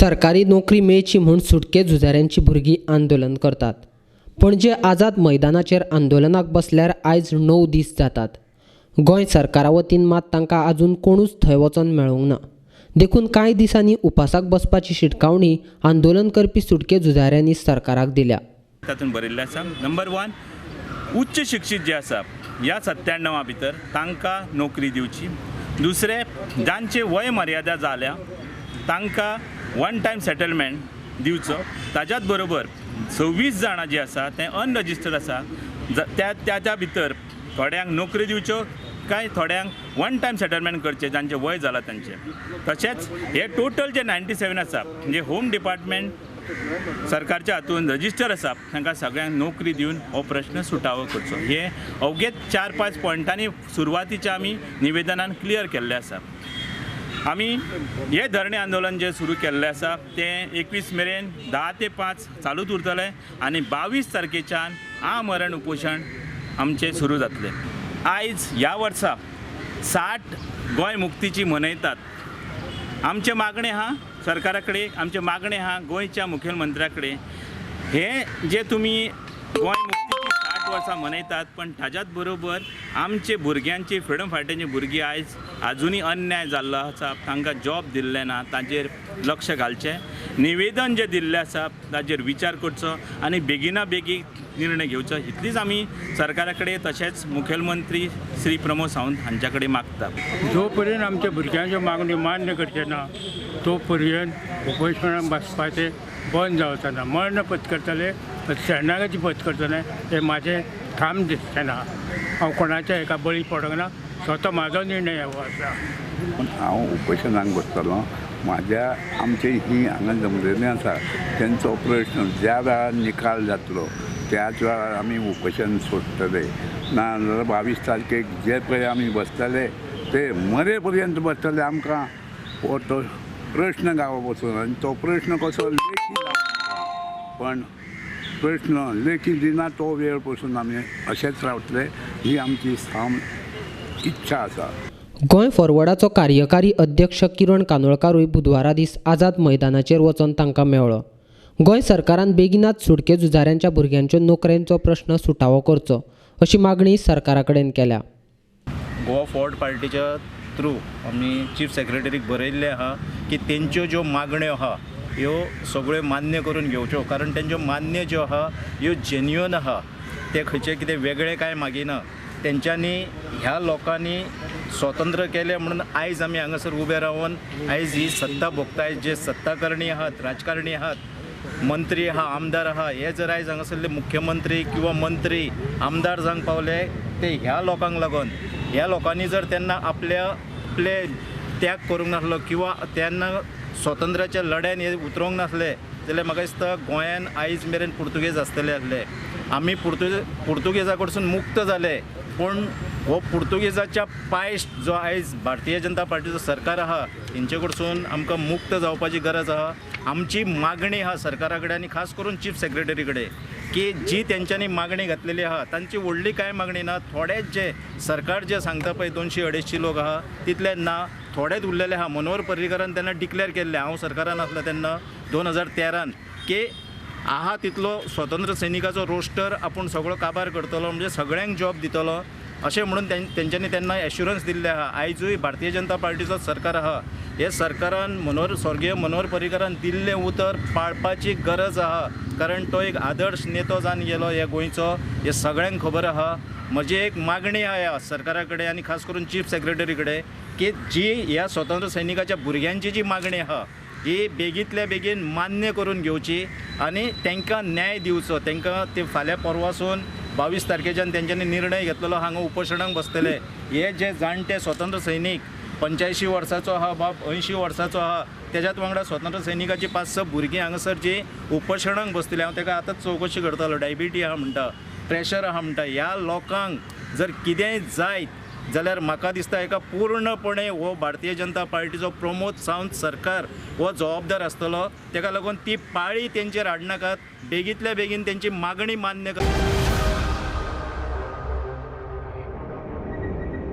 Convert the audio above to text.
सरकारी नोकरी मेळची म्हूण सुटके झुजाऱ्यांची भुरगीं आंदोलन करतात। पणजे आझाद मैदानाचेर आंदोलनाक बसल्यार आयज 9 दीस जातात। गोंय सरकारा वतीन मात तांकां आजून कोणूच थंय वचोन मेळूंक ना। देखून कांय दिसांनी उपासाक बसपाची शिटकावणी आंदोलन करपी सुटके झुजाऱ्यांनी सरकाराक दिल्या। तातूंत बरयल्लें आसा नंबर 1 उच्च शिक्षीत जे आसा ह्या 97 भितर तांकां नोकरी दिवची। दुसरे जांचे वय मर्यादा जाल्या तांकां वन टायम सेटलमेंट दिवचो। ताच्याच बरोबर 26 जाणां जी आसा ते अनरजिस्टर्ड आसा त्या भितर थोड्यांक नोकरी दिवच्यो काय थोड्यांक वन टायम सेटलमेंट करचे जांचे वय जाला तांचे। तशेंच हे टोटल जे 97 आसा म्हणजे होम डिपार्टमेंट सरकारच्या हातून रजिस्टर आसा तांकां सगळ्यांक नोकरी दिवन हो प्रश्न सुटावो करचो। हे अवघे 4-5 पॉयंटांनी सुरवातीचे आमी निवेदनान क्लियर केल्ले आसा। आमी हे धरणे आंदोलन जे सुरू केल्लें आसा तें 21 मेरेन 10 ते 5 चालूच उरतलें आनी 22 तारखेच्यान आमरण उपोशण आमचें सुरू जातलें। आयज ह्या वर्सा 60 गोंय मुक्तीची मनयतात। आमचे मागणे आहा सरकारा कडेन, आमचे मागणे आहा गोंयच्या मुखेलमंत्र्या कडेन, हे जे तुमी गोंय मुक्तीची 60 वर्सां मनयतात पण ताच्याच बरोबर आमचे भुरग्यांची फ्रिडम फायटरांची भुरगीं आयज आजुनी अन्याय जाल्लो आसा, तांकां जॉब दिल्ले ना, ताचेर लक्ष घालचें। निवेदन जे दिल्लें आसा ताचेर विचार करचो आनी बेगिना बेगीन निर्णय घेवचो इतलीच आमी सरकारा कडेन तशेंच मुखेलमंत्री श्री प्रमोद सावंत हांच्या कडेन मागता। जो पर्यंत आमच्या भुरग्यांच्यो मागण्यो मान्य करचे ना तो पर्यंत उपोशणाक बसपाचें बंद जावचा ना। मरण पत्करतले शरणागती पत्करतले हे म्हाजें ठाम दिसचें ना। हांव कोणाच्या हेका बळी पडोंक ना, स्वता म्हाजो निर्णय हो आसा। पूण हांव उपोशणाक बसतलों। म्हाज्या आमचे ही हांगा जमलेलीं आसा तेंचो प्रश्न ज्या वेळार निकाल जातलो त्याच वेळार आमी उपोशण सोडटले। ना जाल्यार 22 तारखेक जे पळय आमी बसतले ते मरे पर्यंत बसतले। आमकां हो तो प्रश्न गावो वचून आनी तो प्रश्न कसो लेखी जावं पण प्रश्न लेखी दिना तो वेळ पसून आमी अशेंच रावतले ही आमची साम इच्छा आसा। गोंय फॉरवर्डाचो कार्यकारी अध्यक्ष किरण कानोळकारूय बुधवारा दीस आझाद मैदानाचेर वचोन तांकां मेळ्ळो। गोंय सरकारान बेगिनाच सुटके झुजाऱ्यांच्या भुरग्यांच्यो नोकऱ्यांचो प्रश्न सुटावो करचो अशी मागणी सरकारा कडेन केल्या। गोवा फॉरवर्ड पार्टीच्या थ्रू आमी चीफ सेक्रेटरीक बरयल्लें आहा की तेंच्यो ज्यो मागण्यो आहा ह्यो सगळ्यो मान्य करून घेवच्यो, कारण तेंच्यो मान्य ज्यो आहा ह्यो जेन्युअन आहा। ते खंयचे कितें वेगळें कांय मागिना। तेंच्यांनी ह्या लोकांनी स्वतंत्र केले म्हणून आयज आमी हांगासर उबे रावन आयज ही सत्ता भोगताय। जे सत्ताकारणी आहात, राजकारणी आहात, मंत्री आहा, आमदार आहा, हे जर आयज हांगासरले मुख्यमंत्री किंवा मंत्री आमदार जावंक पावले ते ह्या लोकांक लागून। ह्या लोकांनी जर तेन्ना आपले त्याग करूंक नासलो किंवा तेन्ना स्वतंत्राच्या लड्यान हे उतरोंक नासले जाल्यार म्हाका दिसता गोंयान आयज मेरेन पुर्तुगेज आसतले आसले। आमी पुर्तुगेजा कडसून मुक्त जाले पूण हो पुर्तुगेजाच्या पायस जो आयज भारतीय जनता पार्टीचो सरकार आहा तेंचे कडसून आमकां मुक्त जावपाची गरज आहा। आमची मागणी आहा सरकारा कडेन आनी खास करून चीफ सेक्रेटरी कडेन की जी तेंच्यांनी मागणी घातलेली आहा तांची व्हडली कांय मागणी ना। थोडेच जे सरकार जे सांगता पळय 200-250 लोक आहा तितले ना, थोडेच उरलेले आहा। मनोहर पर्रीकरान तेन्ना डिक्लेअर केल्लें, हांव सरकारान आसलो तेन्ना 2013 की आहा तितलो स्वतंत्र सैनिकाचो रोस्टर आपूण सगळो काबार करतलो, म्हणजे सगळ्यांक जॉब दितलो अशें म्हणून तेंच्यांनी तेन्ना एश्युरन्स दिल्ले आहा। आयजूय भारतीय जनता पार्टीचो सरकार आहा, हे सरकारान स्वर्गीय मनोहर पर्रीकरान दिल्लें उतर पाळपाची गरज आहा, कारण तो एक आदर्श नेतो जावन गेलो हे गोंयचो, हे सगळ्यांक खबर आहा। म्हजी एक मागणी आहा ह्या सरकारा कडेन आनी खास करून चीफ सेक्रेटरी कडेन की जी ह्या स्वतंत्र सैनिकाच्या भुरग्यांची जी मागणी आहा ही बेगींतल्या बेगीन मान्य करून घेवची आनी तांकां न्याय दिवचो। तांकां ते फाल्यां परवासून 22 तारखेच्यान तेंच्यांनी निर्णय घेतलेलो हांगा उपोशणाक बसतले। हे जे जाणटे स्वतंत्र सैनीक 85 वर्साचो आहा, बाब 80 वर्साचो आहा, तेज्यात वांगडा स्वतंत्र सैनिकाची 5-6 भुरगीं हांगासर जी उपोशणाक बसतली, हांव ताका आतांच चवकशी करतालो, डायबिटी आहा म्हणटा, प्रेशर आहा म्हणटा। ह्या लोकांक जर कितेंय जायत जाल्यार म्हाका दिसता हेका पूर्णपणे हो भारतीय जनता पार्टीचो प्रमोद सावंत सरकार हो जबाबदार आसतलो। ताका लागून ती पाळी तेंचेर हाडनाकात, बेगींतल्या बेगीन तेंची मागणी मान्य कर।